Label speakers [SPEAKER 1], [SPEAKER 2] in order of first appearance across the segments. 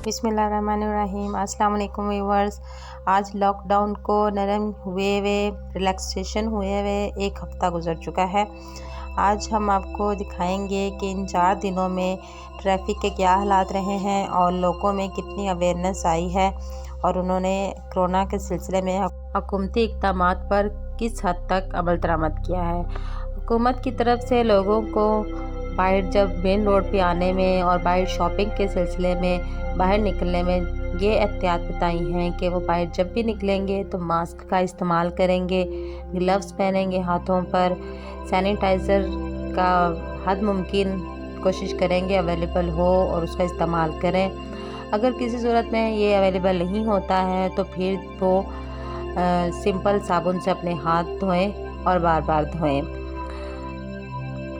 [SPEAKER 1] बिस्मिल्लाहिर्रहमानिर्रहीम। अस्सलाम वालेकुम व्यूअर्स। आज लॉकडाउन को नरम हुए रिलैक्सेशन हुए हुए एक हफ़्ता गुजर चुका है। आज हम आपको दिखाएंगे कि इन 4 दिनों में ट्रैफिक के क्या हालात रहे हैं और लोगों में कितनी अवेयरनेस आई है और उन्होंने कोरोना के सिलसिले में हुकूमती इक़दामात पर किस हद तक अमल दरामद किया है। हुकूमत की तरफ से लोगों को बाहर जब मेन रोड पे आने में और बाहर शॉपिंग के सिलसिले में बाहर निकलने में ये एहतियात बताई हैं कि वो बाहर जब भी निकलेंगे तो मास्क का इस्तेमाल करेंगे, ग्लव्स पहनेंगे हाथों पर, सैनिटाइज़र का हद मुमकिन कोशिश करेंगे अवेलेबल हो और उसका इस्तेमाल करें। अगर किसी सूरत में ये अवेलेबल नहीं होता है तो फिर वो सिंपल साबुन से अपने हाथ धोएं और बार बार धोएं।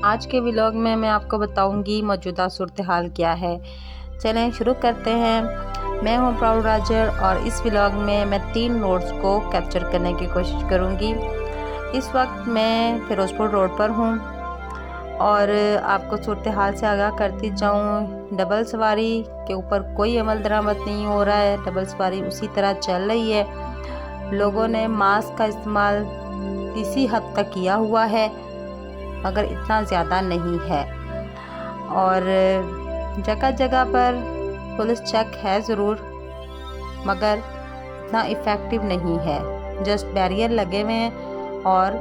[SPEAKER 1] आज के व्लॉग में मैं आपको बताऊंगी मौजूदा सूरत हाल क्या है। चलें शुरू करते हैं। मैं हूं प्राउड राजर और इस व्लॉग में मैं 3 रोड्स को कैप्चर करने की कोशिश करूंगी। इस वक्त मैं फिरोजपुर रोड पर हूं और आपको सूरत हाल से आगाह करती जाऊं। डबल सवारी के ऊपर कोई अमल दरामद नहीं हो रहा है, डबल सवारी उसी तरह चल रही है। लोगों ने मास्क का इस्तेमाल किसी हद तक किया हुआ है मगर इतना ज़्यादा नहीं है और जगह जगह पर पुलिस चेक है ज़रूर मगर इतना इफ़ेक्टिव नहीं है। जस्ट बैरियर लगे हुए हैं और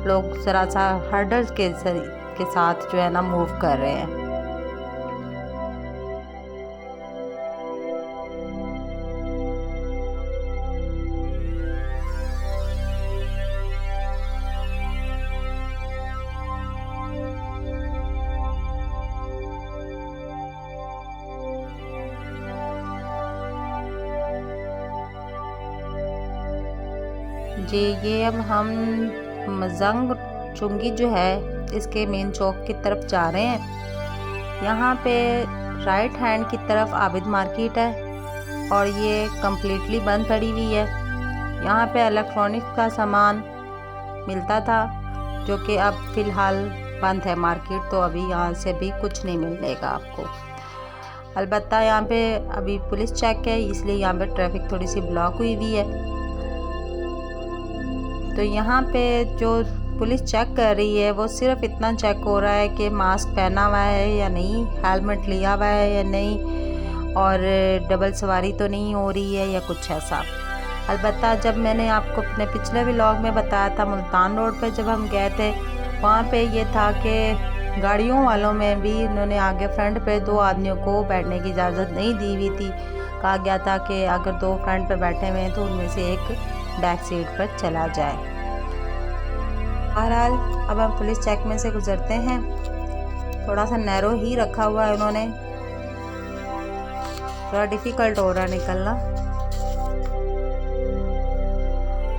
[SPEAKER 1] लोग ज़रा सा हर्डल्स के साथ जो है ना मूव कर रहे हैं। जी ये अब हम मजंग चुंगी जो है इसके मेन चौक की तरफ जा रहे हैं। यहाँ पे राइट हैंड की तरफ आबिद मार्केट है और ये कम्प्लीटली बंद पड़ी हुई है। यहाँ पे इलेक्ट्रॉनिक्स का सामान मिलता था जो कि अब फ़िलहाल बंद है मार्केट, तो अभी यहाँ से भी कुछ नहीं मिलेगा आपको। अलबत्ता यहाँ पे अभी पुलिस चेक है इसलिए यहाँ पे ट्रैफिक थोड़ी सी ब्लॉक हुई हुई है। तो यहाँ पे जो पुलिस चेक कर रही है वो सिर्फ इतना चेक हो रहा है कि मास्क पहना हुआ है या नहीं, हेलमेट लिया हुआ है या नहीं और डबल सवारी तो नहीं हो रही है या कुछ ऐसा। अलबत्ता जब मैंने आपको अपने पिछले व्लॉग में बताया था मुल्तान रोड पर जब हम गए थे वहाँ पे ये था कि गाड़ियों वालों में भी उन्होंने आगे फ्रंट पे 2 आदमियों को बैठने की इजाज़त नहीं दी हुई थी। कहा गया था कि अगर 2 फ्रंट पे बैठे हुए हैं तो उनमें से एक बैक सीट पर चला जाए। बहरहाल अब हम पुलिस चेक में से गुजरते हैं। थोड़ा सा नैरो ही रखा हुआ है उन्होंने, थोड़ा डिफ़िकल्ट हो रहा है निकलना।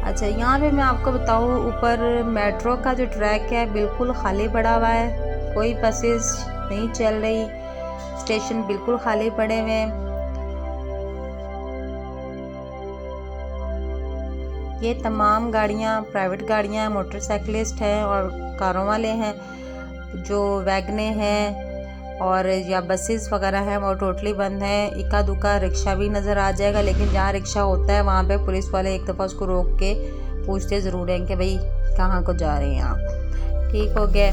[SPEAKER 1] अच्छा यहाँ पे मैं आपको बताऊँ ऊपर मेट्रो का जो ट्रैक है बिल्कुल खाली पड़ा हुआ है, कोई बसेस नहीं चल रही, स्टेशन बिल्कुल खाली पड़े हुए हैं। ये तमाम गाड़ियाँ प्राइवेट गाड़ियाँ हैं, मोटरसाइकिलिस्ट हैं और कारों वाले हैं। जो वैगने हैं और या बसेस वगैरह हैं वो टोटली बंद हैं। इक्का दुक्का रिक्शा भी नज़र आ जाएगा, लेकिन जहाँ रिक्शा होता है वहाँ पे पुलिस वाले एक दफ़ा उसको रोक के पूछते ज़रूर हैं कि भाई कहाँ को जा रहे हैं आप। ठीक हो गया।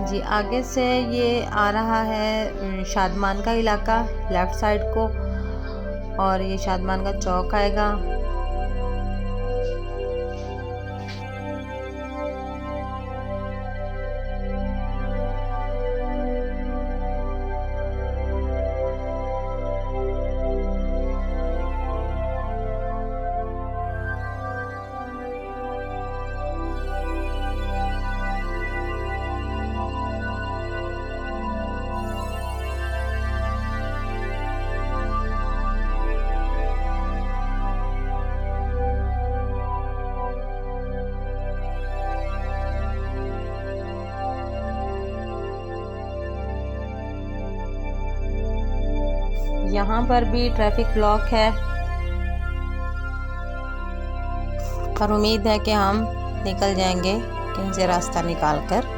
[SPEAKER 1] जी आगे से ये आ रहा है शादमान का इलाका लेफ़्ट साइड को और ये शादमान का चौक आएगा। यहाँ पर भी ट्रैफिक ब्लॉक है और उम्मीद है कि हम निकल जाएंगे कहीं से रास्ता निकाल कर।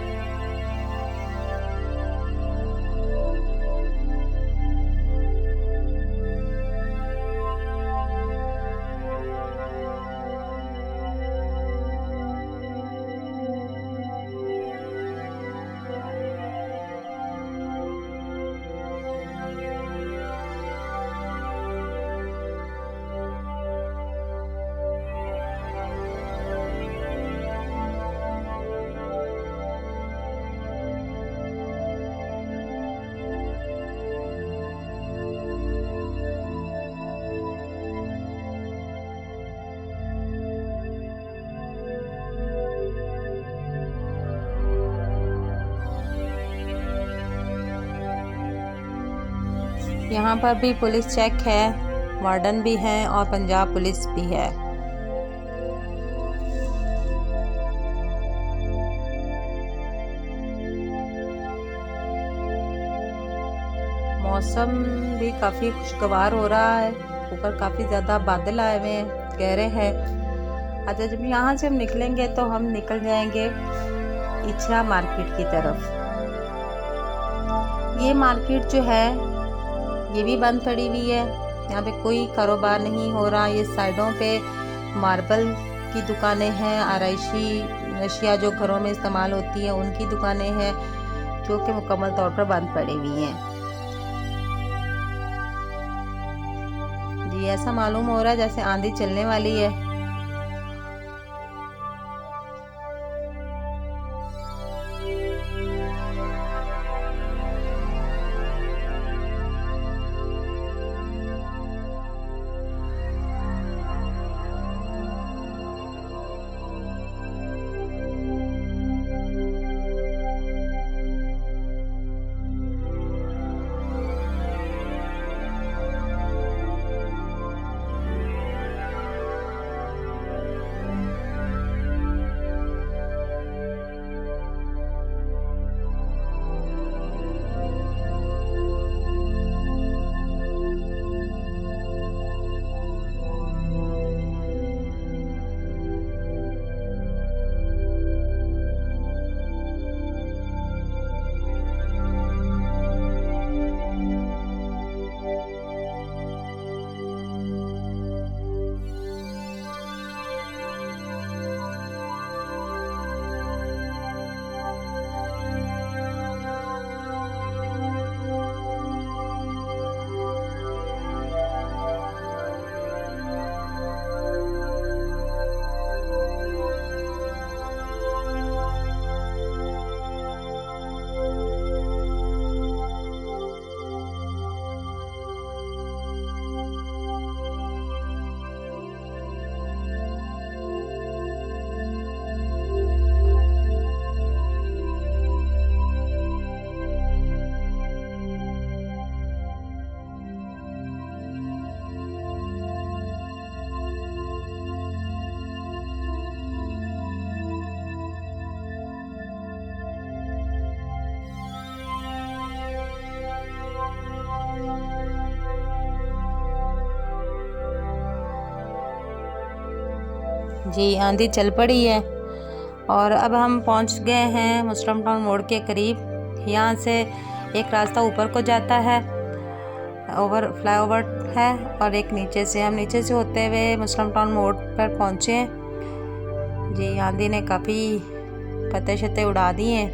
[SPEAKER 1] यहाँ पर भी पुलिस चेक है, वार्डन भी है और पंजाब पुलिस भी है। मौसम भी काफ़ी खुशगवार हो रहा है, ऊपर काफ़ी ज़्यादा बादल आए हुए हैं, गहरे हैं। अच्छा, जब यहाँ से हम निकलेंगे तो हम निकल जाएंगे इछरा मार्केट की तरफ। ये मार्केट जो है ये भी बंद पड़ी हुई है, यहाँ पे कोई कारोबार नहीं हो रहा। ये साइडों पे मार्बल की दुकानें हैं, आराइशी अशिया जो घरों में इस्तेमाल होती है उनकी दुकानें हैं, जो कि मुकम्मल तौर पर बंद पड़ी हुई हैं। जी, ऐसा मालूम हो रहा है जैसे आंधी चलने वाली है। जी, आंधी चल पड़ी है और अब हम पहुंच गए हैं मुस्लिम टाउन मोड़ के करीब। यहाँ से एक रास्ता ऊपर को जाता है, फ्लाईओवर है, और एक नीचे से। हम नीचे से होते हुए मुस्लिम टाउन मोड़ पर पहुँचे हैं। जी, आंधी ने काफ़ी पत्ते शत्ते उड़ा दिए हैं।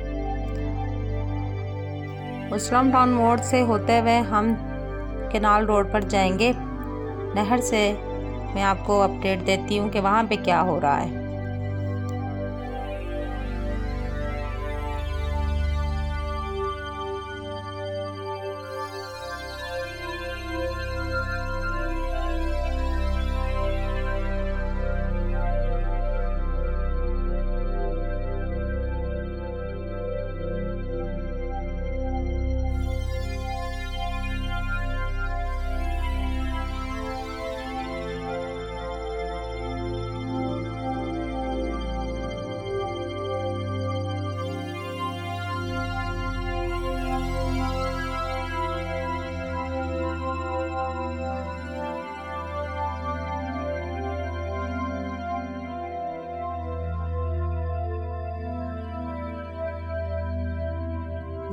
[SPEAKER 1] मुस्लिम टाउन मोड़ से होते हुए हम केनाल रोड पर जाएंगे। नहर से मैं आपको अपडेट देती हूँ कि वहाँ पे क्या हो रहा है।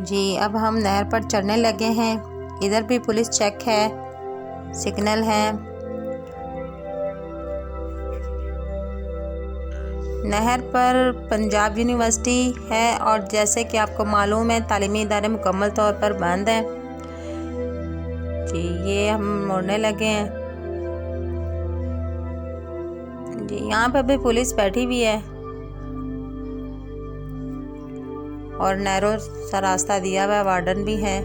[SPEAKER 1] जी अब हम नहर पर चढ़ने लगे हैं। इधर भी पुलिस चेक है, सिग्नल है। नहर पर पंजाब यूनिवर्सिटी है और जैसे कि आपको मालूम है तालीमी इदारे मुकम्मल तौर पर बंद हैं। जी ये हम मुड़ने लगे हैं। जी यहाँ पर भी पुलिस बैठी हुई है और नैरो सा रास्ता दिया हुआ है, वार्डन भी है।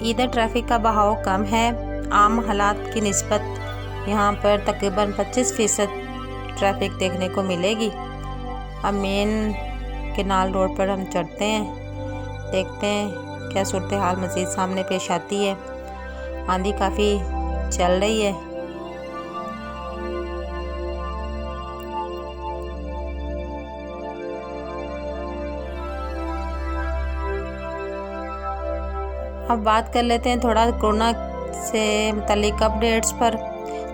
[SPEAKER 1] इधर ट्रैफिक का बहाव कम है। आम हालात की निस्बत यहाँ पर तकरीबन 25% ट्रैफिक देखने को मिलेगी। अब मेन केनाल रोड पर हम चढ़ते हैं, देखते हैं क्या सूरत हाल मज़ीद सामने पेश आती है। आंधी काफ़ी चल रही है। अब बात कर लेते हैं थोड़ा कोरोना से मुतल्लिक अपडेट्स पर।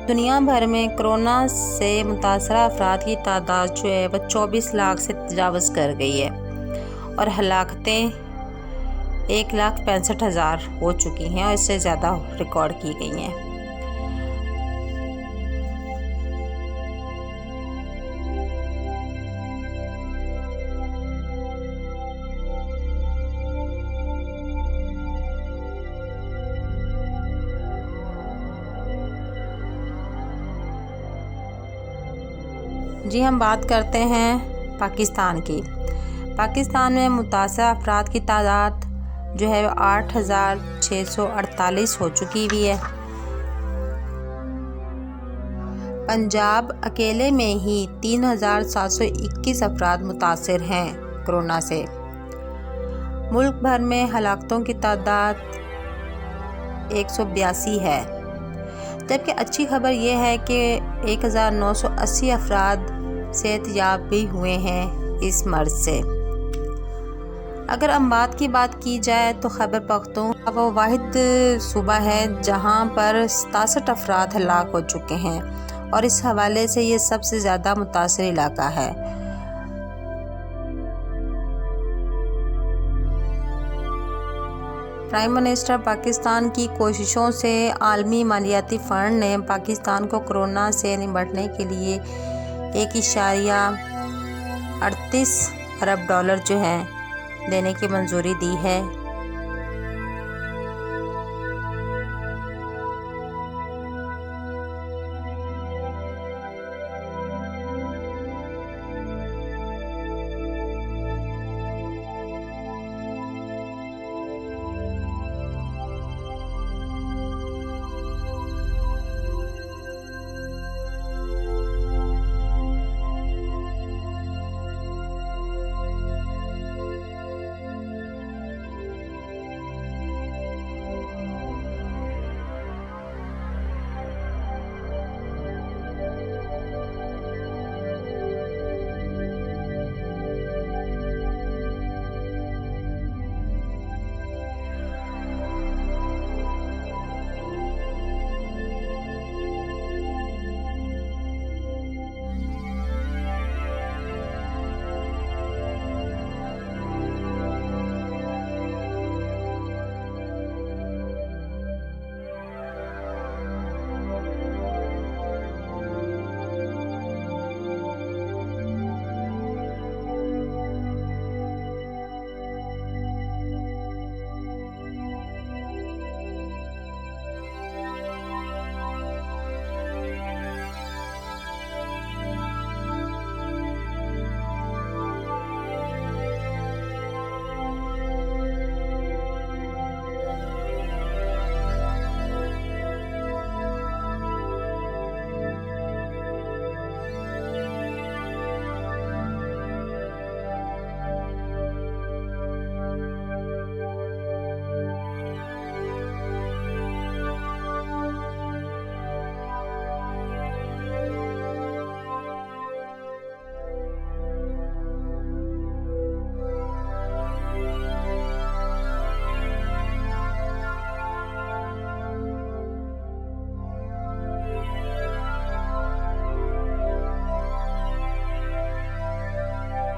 [SPEAKER 1] दुनिया भर में कोरोना से मुतासरा अफराद की तादाद जो है वह 24 लाख से तजावज़ कर गई है और हलाकतें 1,65,000 हो चुकी हैं और इससे ज़्यादा रिकॉर्ड की गई हैं। जी हम बात करते हैं पाकिस्तान की। पाकिस्तान में मुतासरा अफराद की तादाद जो है 8,648 हो चुकी हुई है। पंजाब अकेले में ही 3,721 अफराद मुतासर हैं कोरोना से। मुल्क भर में हलाकतों की तादाद 182 है। जबकि अच्छी खबर यह है कि 1,980 अफराद सेहतयाब भी हुए हैं इस मर्ज से। अगर अम्बात की बात की जाए तो खैबर पख्तूनख्वा वो वाहिद सूबा है जहां पर 67 अफराद हलाक हो चुके हैं और इस हवाले से ये सबसे ज़्यादा मुतासर इलाका है। प्राइम मिनिस्टर पाकिस्तान की कोशिशों से आलमी मालियाती फ़ंड ने पाकिस्तान को कोरोना से निपटने के लिए 1.38 अरब डॉलर जो है देने की मंजूरी दी है।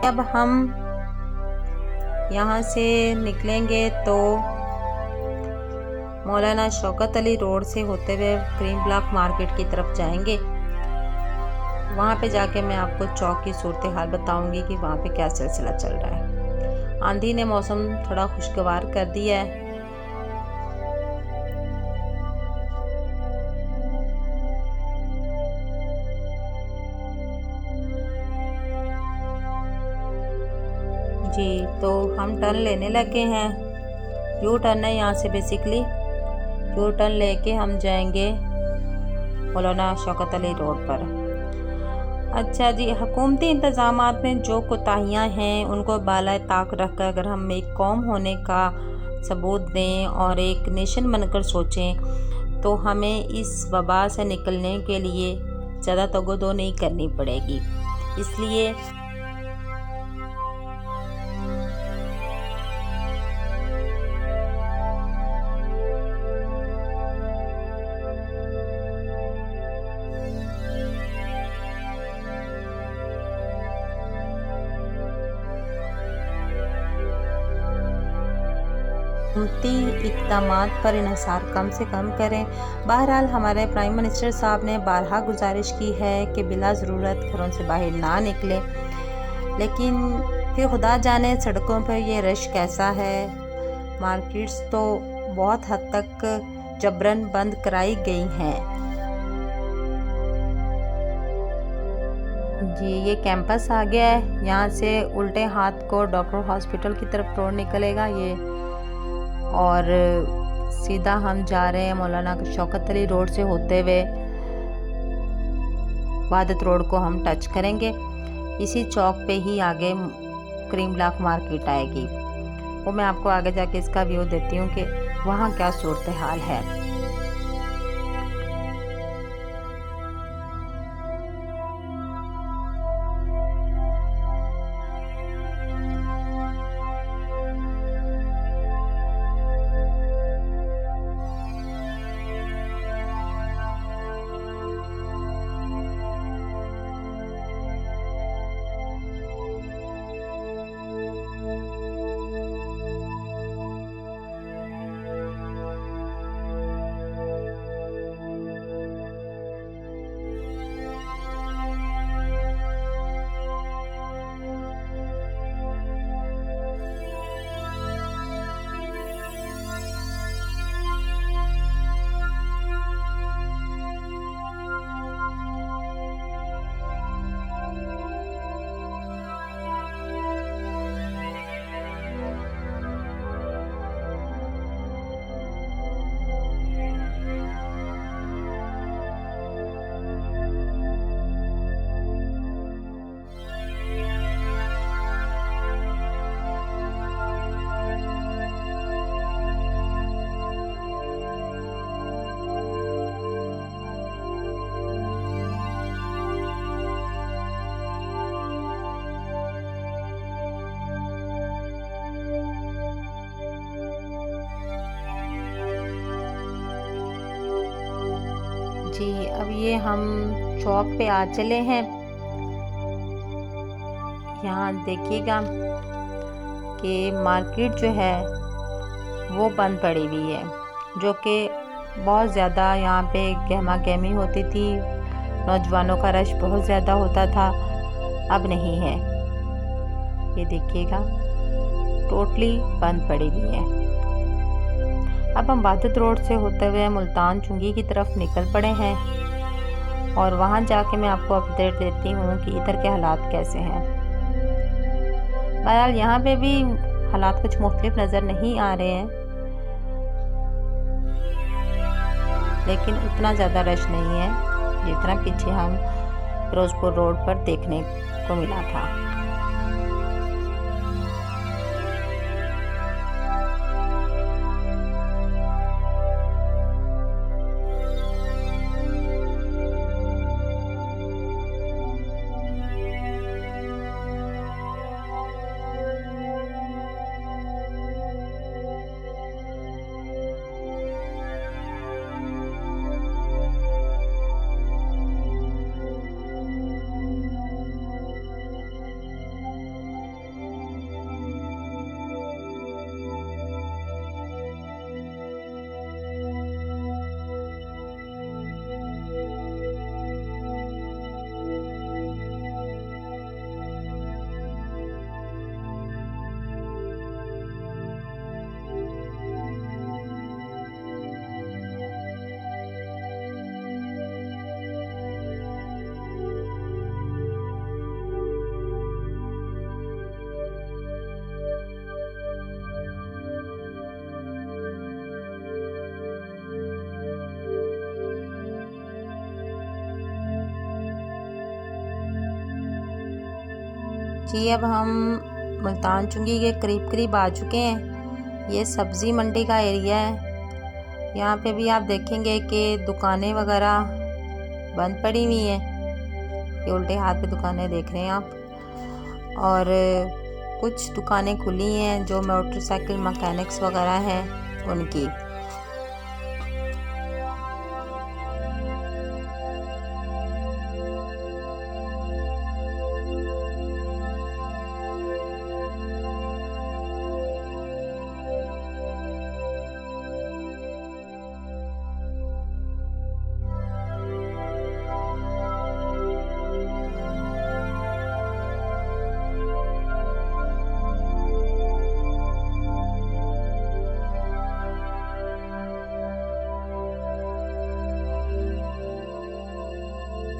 [SPEAKER 1] अब हम यहाँ से निकलेंगे तो मौलाना शौकत अली रोड से होते हुए क्रीम ब्लॉक मार्केट की तरफ जाएंगे। वहाँ पे जाके मैं आपको चौक की सूरत हाल बताऊंगी कि वहाँ पे क्या सिलसिला चल रहा है। आंधी ने मौसम थोड़ा खुशगवार कर दिया है। जी, तो हम टर्न लेने लगे हैं। यू टर्न है यहाँ से, बेसिकली यू टर्न लेके हम जाएंगे मौलाना शौकत अली रोड पर। अच्छा जी, हुकूमती इंतज़ामात में जो कोताहियाँ हैं उनको बाला ताक रख कर अगर हम एक कौम होने का सबूत दें और एक नेशन बनकर सोचें तो हमें इस वबा से निकलने के लिए ज़्यादा तगोदो नहीं करनी पड़ेगी। इसलिए हुकूमती इक़दामात पर इन्हिसार कम से कम करें। बहरहाल हमारे प्राइम मिनिस्टर साहब ने बारहा गुजारिश की है कि बिला ज़रूरत घरों से बाहर ना निकलें, लेकिन फिर खुदा जाने सड़कों पर ये रश कैसा है। मार्केट्स तो बहुत हद तक जबरन बंद कराई गई हैं। जी, ये कैंपस आ गया है। यहाँ से उल्टे हाथ को डॉक्टर हॉस्पिटल की तरफ रोड निकलेगा ये, और सीधा हम जा रहे हैं मौलाना शौकत अली रोड से होते हुए वहादत रोड को हम टच करेंगे। इसी चौक पे ही आगे क्रीम ब्लॉक मार्केट आएगी। वो मैं आपको आगे जाके इसका व्यू देती हूँ कि वहाँ क्या सूरत हाल है। जी, अब ये हम चौक पे आ चले हैं। यहाँ देखिएगा कि मार्केट जो है वो बंद पड़ी हुई है, जो कि बहुत ज़्यादा यहाँ पे गहमा गहमी होती थी, नौजवानों का रश बहुत ज़्यादा होता था, अब नहीं है। ये देखिएगा टोटली बंद पड़ी हुई है। अब हम वहादत रोड से होते हुए मुल्तान चुंगी की तरफ निकल पड़े हैं, और वहाँ जाके मैं आपको अपडेट देती हूँ कि इधर के हालात कैसे हैं। बहरहाल यहाँ पे भी हालात कुछ मुख्तलिफ नज़र नहीं आ रहे हैं, लेकिन उतना ज़्यादा रश नहीं है जितना पीछे हम फिरोजपुर रोड पर देखने को मिला था। जी अब हम मुल्तान चुंगी के करीब आ चुके हैं। ये सब्ज़ी मंडी का एरिया है। यहाँ पे भी आप देखेंगे कि दुकानें वगैरह बंद पड़ी हुई हैं। ये उल्टे हाथ पे दुकानें देख रहे हैं आप, और कुछ दुकानें खुली हैं जो मोटरसाइकिल मैकेनिक्स वगैरह हैं उनकी।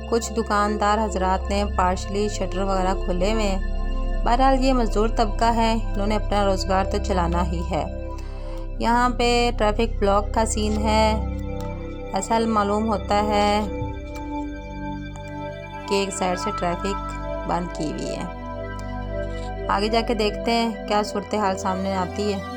[SPEAKER 1] कुछ दुकानदार हजरात ने पार्शली शटर वगैरह खोले हुए हैं। बहरहाल ये मज़दूर तबका है, इन्होंने अपना रोज़गार तो चलाना ही है। यहाँ पे ट्रैफिक ब्लॉक का सीन है। ऐसा मालूम होता है कि एक साइड से ट्रैफिक बंद की हुई है। आगे जाके देखते हैं क्या सूरत हाल सामने आती है।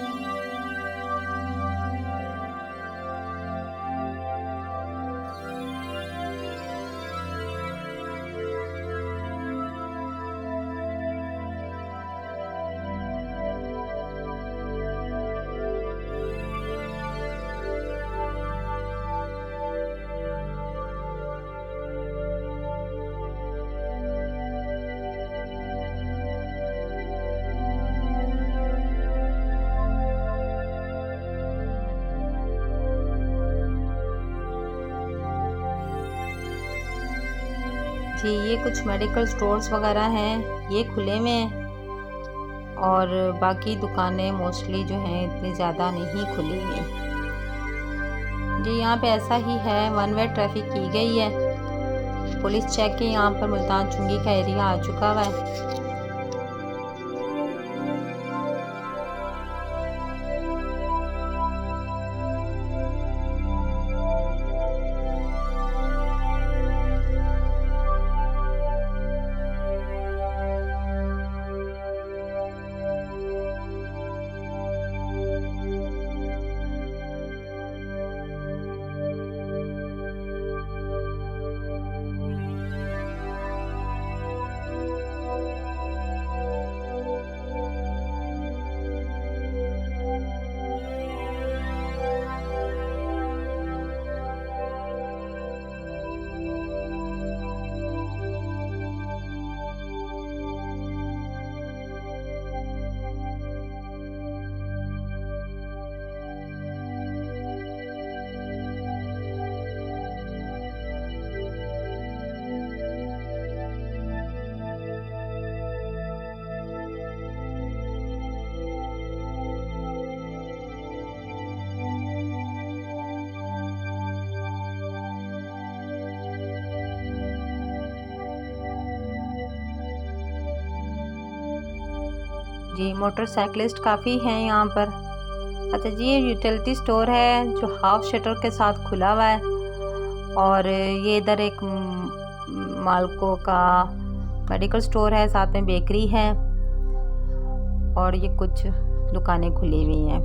[SPEAKER 1] जी ये कुछ मेडिकल स्टोर्स वगैरह हैं, ये खुले हुए हैं, और बाकी दुकानें मोस्टली जो हैं इतनी ज़्यादा नहीं खुली हुई। जी यहाँ पे ऐसा ही है, वन वे ट्रैफिक की गई है। पुलिस चेक के यहाँ पर मुल्तान चुंगी का एरिया आ चुका हुआ है। जी मोटरसाइकिलिस्ट काफ़ी हैं यहाँ पर। अच्छा जी ये यूटिलिटी स्टोर है जो हाफ शटर के साथ खुला हुआ है, और ये इधर एक मालको का मेडिकल स्टोर है, साथ में बेकरी है, और ये कुछ दुकानें खुली हुई हैं।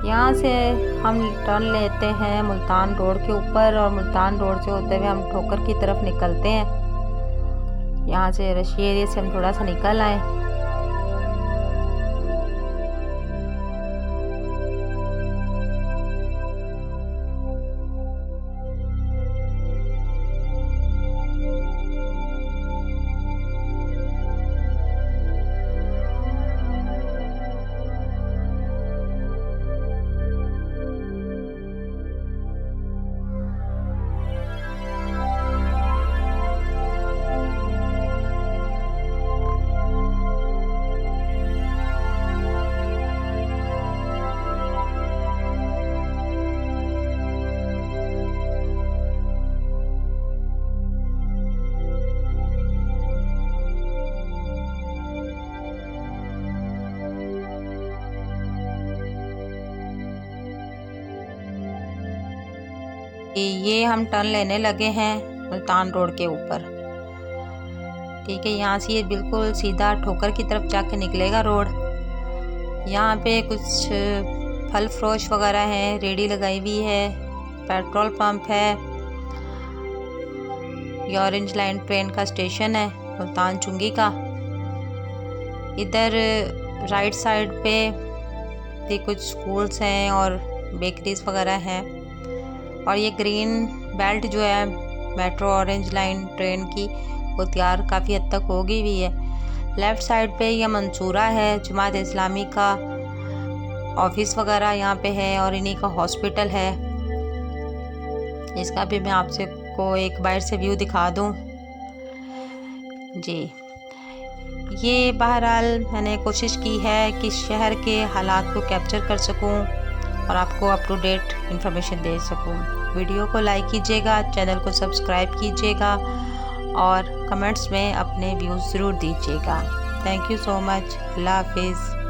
[SPEAKER 1] यहाँ से हम टर्न लेते हैं मुल्तान रोड के ऊपर, और मुल्तान रोड से होते हुए हम ठोकर की तरफ निकलते हैं। यहाँ से रशी एरिया से हम थोड़ा सा निकल आए। ये हम टर्न लेने लगे हैं मुल्तान रोड के ऊपर। ठीक है। यहाँ से ये बिल्कुल सीधा ठोकर की तरफ जाके निकलेगा रोड। यहाँ पे कुछ फल फ्रोश वगैरह हैं, रेडी लगाई हुई है, पेट्रोल पंप है। ये ऑरेंज लाइन ट्रेन का स्टेशन है मुल्तान चुंगी का। इधर राइट साइड पे भी कुछ स्कूल्स हैं और बेकरीज वगैरह हैं। और ये ग्रीन बेल्ट जो है मेट्रो ऑरेंज लाइन ट्रेन की, वो तैयार काफ़ी हद तक हो गई हुई है। लेफ़्ट साइड पे ये मंसूरा है, जमात इस्लामी का ऑफिस वगैरह यहाँ पे है और इन्हीं का हॉस्पिटल है। इसका भी मैं आपसे को एक बाहर से व्यू दिखा दूँ जी। ये बहरहाल मैंने कोशिश की है कि शहर के हालात को कैप्चर कर सकूं और आपको अप टू डेट इंफॉर्मेशन दे सकूं। वीडियो को लाइक कीजिएगा, चैनल को सब्सक्राइब कीजिएगा और कमेंट्स में अपने व्यूज़ ज़रूर दीजिएगा। Thank you so much. अल्लाह हाफिज़।